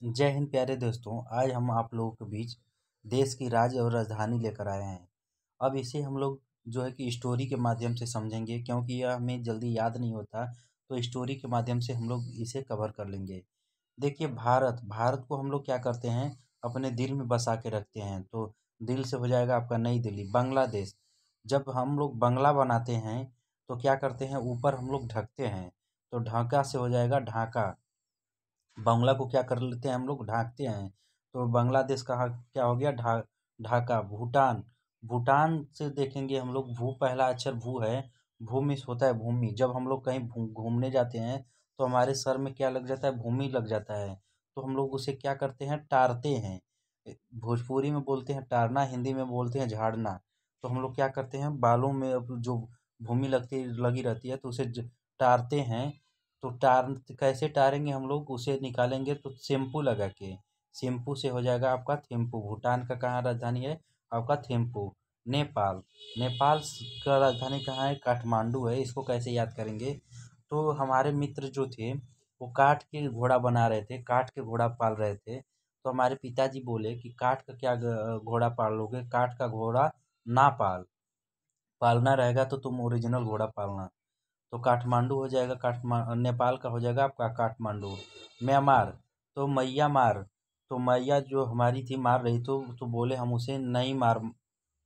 जय हिंद प्यारे दोस्तों। आज हम आप लोगों के बीच देश की राज्य और राजधानी लेकर आए हैं। अब इसे हम लोग जो है कि स्टोरी के माध्यम से समझेंगे, क्योंकि यह हमें जल्दी याद नहीं होता। तो स्टोरी के माध्यम से हम लोग इसे कवर कर लेंगे। देखिए, भारत भारत को हम लोग क्या करते हैं, अपने दिल में बसा के रखते हैं। तो दिल से हो जाएगा आपका नई दिल्ली। बांग्लादेश, जब हम लोग बंगला बनाते हैं तो क्या करते हैं, ऊपर हम लोग ढकते हैं। तो ढाका से हो जाएगा ढाका। बंगला को क्या कर लेते हैं, हम लोग ढाकते हैं। तो बांग्लादेश का क्या हो गया, ढाका। भूटान, भूटान से देखेंगे हम लोग, भू पहला अक्षर भू है। भूमि से होता है भूमि। जब हम लोग कहीं घूमने जाते हैं तो हमारे सर में क्या लग जाता है, भूमि लग जाता है। तो हम लोग उसे क्या करते हैं, टारते हैं। भोजपुरी में बोलते हैं टारना, हिंदी में बोलते हैं झाड़ना। तो हम लोग क्या करते हैं, बालों में अब जो भूमि लगी रहती है तो उसे टारते हैं। तो कैसे टारेंगे हम लोग, उसे निकालेंगे तो शैम्पू लगा के। शैम्पू से हो जाएगा आपका थिम्पू। भूटान का कहाँ राजधानी है आपका, थिम्पू। नेपाल, नेपाल का राजधानी कहाँ है, काठमांडू है। इसको कैसे याद करेंगे, तो हमारे मित्र जो थे वो काठ के घोड़ा बना रहे थे, काठ के घोड़ा पाल रहे थे। तो हमारे पिताजी बोले कि काठ का क्या घोड़ा पाल लोगे, काठ का घोड़ा ना पालना रहेगा तो तुम ओरिजिनल घोड़ा पालना। तो काठमांडू हो जाएगा, नेपाल का हो जाएगा आपका काठमांडू। म्यांमार, तो मैया मार। तो मैया जो हमारी थी मार रही, तो बोले हम उसे नहीं मार,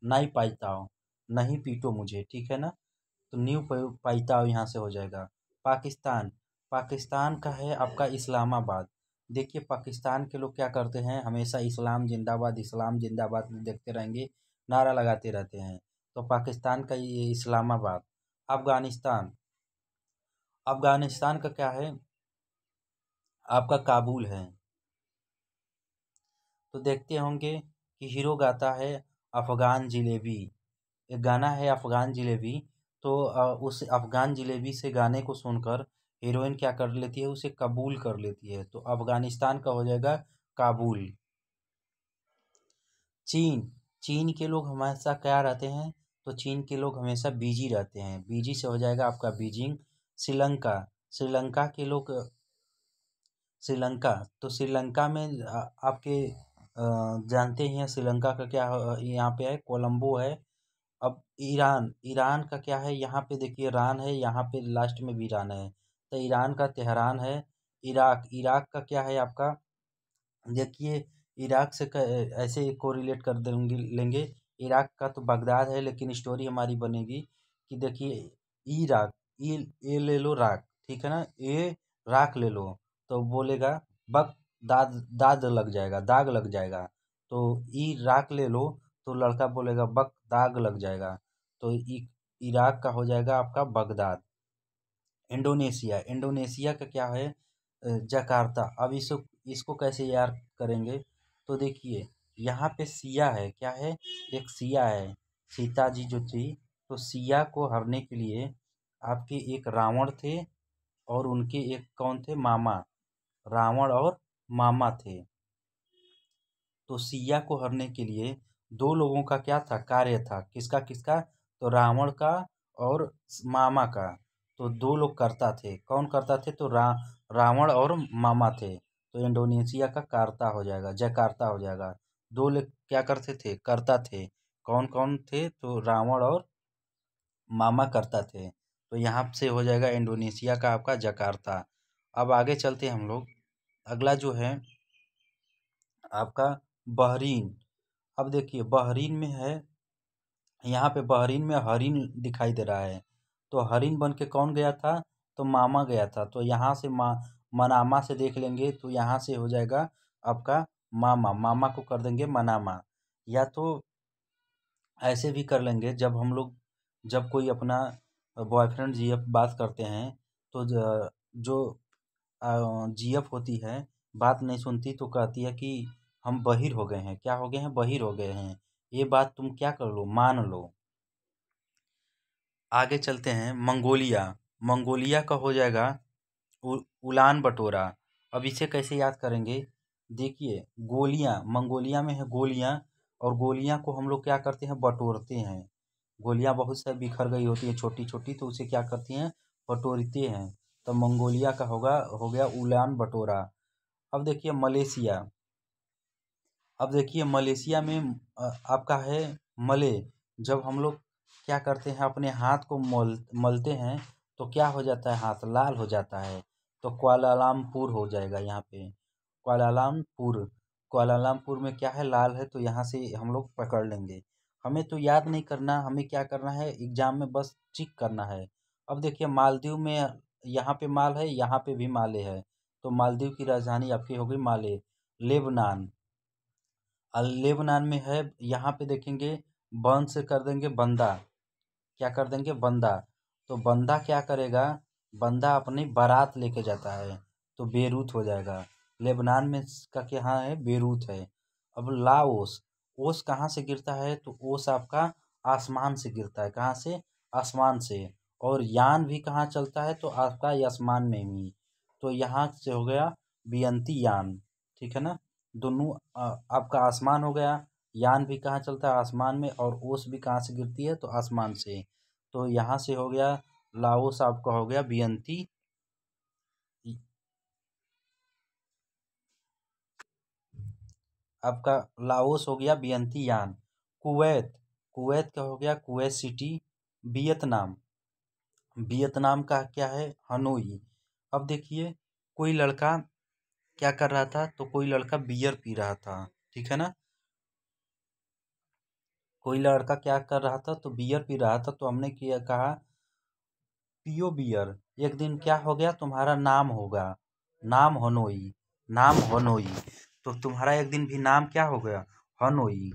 नहीं पाइताओ, नहीं पीटो मुझे, ठीक है ना। तो पाइताओ यहाँ से हो जाएगा। पाकिस्तान, पाकिस्तान का है आपका इस्लामाबाद। देखिए, पाकिस्तान के लोग क्या करते हैं, हमेशा इस्लाम जिंदाबाद देखते रहेंगे, नारा लगाते रहते हैं। तो पाकिस्तान का ये इस्लामाबाद। अफगानिस्तान, अफगानिस्तान का क्या है आपका, काबुल है। तो देखते होंगे कि हीरो गाता है अफगान जिलेबी, एक गाना है अफगान जिलेबी। तो उस अफगान जिलेबी से गाने को सुनकर हीरोइन क्या कर लेती है, उसे कबूल कर लेती है। तो अफगानिस्तान का हो जाएगा काबुल। चीन, चीन के लोग हमेशा क्या रहते हैं, तो चीन के लोग हमेशा बिजी रहते हैं। बिजी से हो जाएगा आपका बीजिंग। श्रीलंका, श्रीलंका के लोग, श्रीलंका, तो श्रीलंका में आपके जानते ही हैं श्रीलंका का क्या यहाँ पे है, कोलंबो है। अब ईरान, ईरान का क्या है, यहाँ पे देखिए रान है, यहाँ पे लास्ट में भी रान है। तो ईरान का तेहरान है। इराक, इराक का क्या है आपका, देखिए इराक से ऐसे कोरिलेट कर देंगे लेंगे। इराक का तो बगदाद है, लेकिन स्टोरी हमारी बनेगी कि देखिए इराक, ए ले लो राक, ठीक है ना, ए राख ले लो। तो बोलेगा बग दाद, दाद लग जाएगा, दाग लग जाएगा। तो ई राख ले लो, तो लड़का बोलेगा बग दाग लग जाएगा। तो इराक का हो जाएगा आपका बगदाद। इंडोनेशिया, इंडोनेशिया का क्या है जकार्ता। अब इसको इसको कैसे याद करेंगे, तो देखिए यहाँ पे सिया है, क्या है, एक सिया है। सीता जी जो थी, तो सिया को हरने के लिए आपके एक रावण थे, और उनके एक कौन थे, मामा। रावण और मामा थे। तो सिया को हरने के लिए दो लोगों का क्या था, कार्य था, किसका किसका, तो रावण का और मामा का। तो दो लोग करता थे, कौन करता थे, तो रावण और मामा थे। तो इंडोनेशिया का कार्ता हो जाएगा, जकार्ता हो जाएगा। दो लोग क्या करते थे, करता थे। कौन कौन थे, तो रावण और मामा करता थे। तो यहाँ से हो जाएगा इंडोनेशिया का आपका जकार्ता। अब आगे चलते हैं हम लोग। अगला जो है आपका बहरीन। अब देखिए बहरीन में है, यहाँ पे बहरीन में हरिन दिखाई दे रहा है। तो हरिन बन के कौन गया था, तो मामा गया था। तो यहाँ से मनामा से देख लेंगे, तो यहाँ से हो जाएगा आपका मामा, मामा को कर देंगे मनामा। या तो ऐसे भी कर लेंगे, जब कोई अपना बॉयफ्रेंड जीएफ बात करते हैं, तो जो जीएफ होती है बात नहीं सुनती, तो कहती है कि हम बहिर हो गए हैं, क्या हो गए हैं, बहिर हो गए हैं, ये बात तुम क्या कर लो, मान लो। आगे चलते हैं मंगोलिया, मंगोलिया का हो जाएगा उलान बटोरा। अब इसे कैसे याद करेंगे, देखिए गोलियां, मंगोलिया में है गोलियां, और गोलियां को हम लोग क्या करते हैं, बटोरते हैं। गोलियां बहुत सारी बिखर गई होती है छोटी छोटी, तो उसे क्या करती हैं, बटोरते हैं। तो मंगोलिया का होगा, हो गया उलान बटोरा। अब देखिए मलेशिया। अब देखिए मलेशिया में आपका है मले। जब हम लोग क्या करते हैं, अपने हाथ को मलते हैं तो क्या हो जाता है, हाथ लाल हो जाता है। तो कुआलालंपुर हो जाएगा यहाँ पे, कुआलालंपुर। कुआलालंपुर में क्या है, लाल है, तो यहाँ से हम लोग पकड़ लेंगे। हमें तो याद नहीं करना, हमें क्या करना है, एग्जाम में बस टिक करना है। अब देखिए मालदीव में, यहाँ पे माल है, यहाँ पे भी माले है। तो मालदीव की राजधानी आपकी होगी माले। लेबनान, लेबनान में है, यहाँ पे देखेंगे बंद से कर देंगे बंदा। क्या कर देंगे, बंदा। तो बंदा क्या करेगा, बंदा अपनी बारात लेके जाता है, तो बेरूत हो जाएगा। लेबनान में का क्या है, बेरूत है। अब लाओस, ओस कहाँ से गिरता है, तो ओस आपका आसमान से गिरता है। कहाँ से, आसमान से। और यान भी कहाँ चलता है, तो आपका ये आसमान में ही। तो यहाँ से हो गया बियंती यान, ठीक है ना। दोनों आपका आसमान हो गया। यान भी कहाँ चलता है, आसमान में। और ओस भी कहाँ से गिरती है, तो आसमान से। तो यहाँ से हो गया लाओस, आपका हो गया बियंती। आपका लाओस हो गया बियंती यान। कुवैत, कुवैत का हो गया कुवैत सिटी। वियतनाम, वियतनाम का क्या है, हनोई। अब देखिए कोई लड़का क्या कर रहा था, तो कोई लड़का बियर पी रहा था, ठीक है ना। कोई लड़का क्या कर रहा था, तो बियर पी रहा था। तो हमने किया कहा पियो बियर, एक दिन क्या हो गया, तुम्हारा नाम होगा, नाम हनोई, नाम हनोई। तो तुम्हारा एक दिन भी नाम क्या हो गया, हनोई।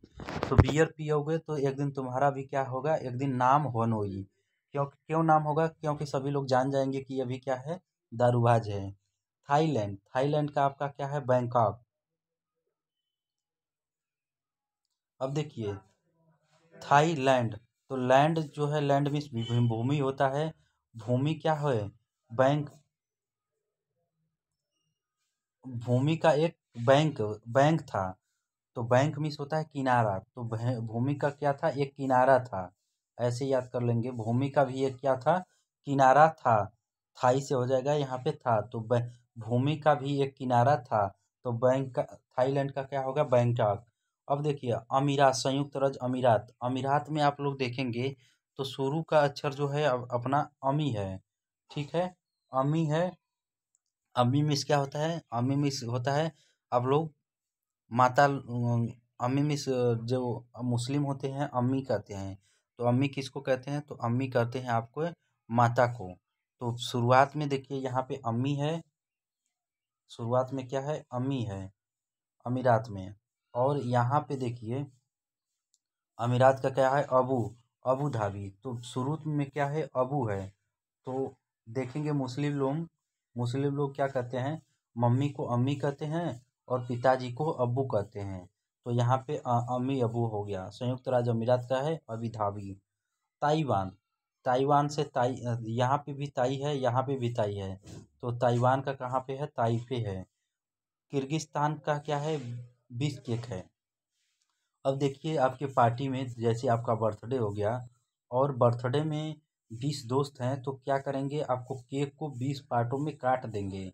तो बियर पियोगे तो एक दिन तुम्हारा भी क्या होगा, एक दिन नाम हनोई। क्यों नाम होगा, क्योंकि सभी लोग जान जाएंगे कि अभी क्या है, दारूबाज है। थाईलैंड, थाईलैंड का आपका क्या है, बैंकॉक। अब देखिए थाईलैंड, तो लैंड जो है, लैंड में भूमि होता है। भूमि क्या है, बैंक, भूमि का एक बैंक, बैंक था। तो बैंक मीन्स होता है किनारा, तो भूमि का क्या था, एक किनारा था। ऐसे याद कर लेंगे, भूमि का भी एक क्या था, किनारा था। थाई से हो जाएगा यहाँ पे था, तो भूमि का भी एक किनारा था। तो बैंक का, थाईलैंड का क्या होगा, बैंकॉक। अब देखिए अमीरात, संयुक्त राज्य अमीरात। अमीरात में आप लोग देखेंगे तो शुरू का अक्षर जो है अपना अमी है, ठीक है, अमी है। अम्मी मिस क्या होता है, अम्मी मिस होता है, आप लोग माता, अम्मी मिस जो मुस्लिम होते हैं अम्मी कहते हैं। तो अम्मी किसको कहते हैं, तो अम्मी कहते हैं आपको माता को। तो शुरुआत में देखिए यहाँ पे अम्मी है, शुरुआत में क्या है, अम्मी है अमीरात में। और यहाँ पे देखिए अमीरात का क्या है, अबू, अबू धाबी। तो शुरू में क्या है, अबू है। तो देखेंगे मुस्लिम लोग क्या कहते हैं, मम्मी को अम्मी कहते हैं और पिताजी को अब्बू कहते हैं। तो यहाँ पे अम्मी अबू हो गया। संयुक्त राज्य अमीरात का है अबू धाबी। ताइवान, ताइवान से यहाँ पे भी ताई है, यहाँ पे भी ताई है। तो ताइवान का कहाँ पे है, ताइपे है। किर्गिस्तान का क्या है, बिश्केक है। अब देखिए आपके पार्टी में जैसे आपका बर्थडे हो गया, और बर्थडे में 20 दोस्त हैं, तो क्या करेंगे, आपको केक को 20 पार्टों में काट देंगे,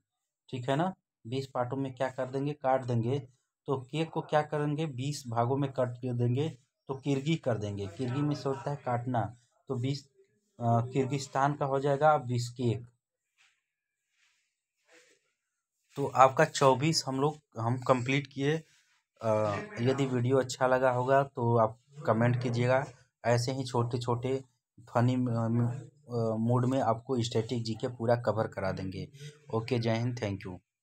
ठीक है ना। 20 पार्टों में क्या कर देंगे, काट देंगे। तो केक को क्या करेंगे, 20 भागों में कट कर देंगे। तो किरगी कर देंगे, किरगी में से होता है काटना। तो 20 किर्गिस्तान का हो जाएगा 20 केक। तो आपका 24 हम कंप्लीट किए। यदि वीडियो अच्छा लगा होगा तो आप कमेंट कीजिएगा। ऐसे ही छोटे छोटे फनी मूड में आपको स्टैटिक जीके पूरा कवर करा देंगे। ओके, जय हिंद, थैंक यू।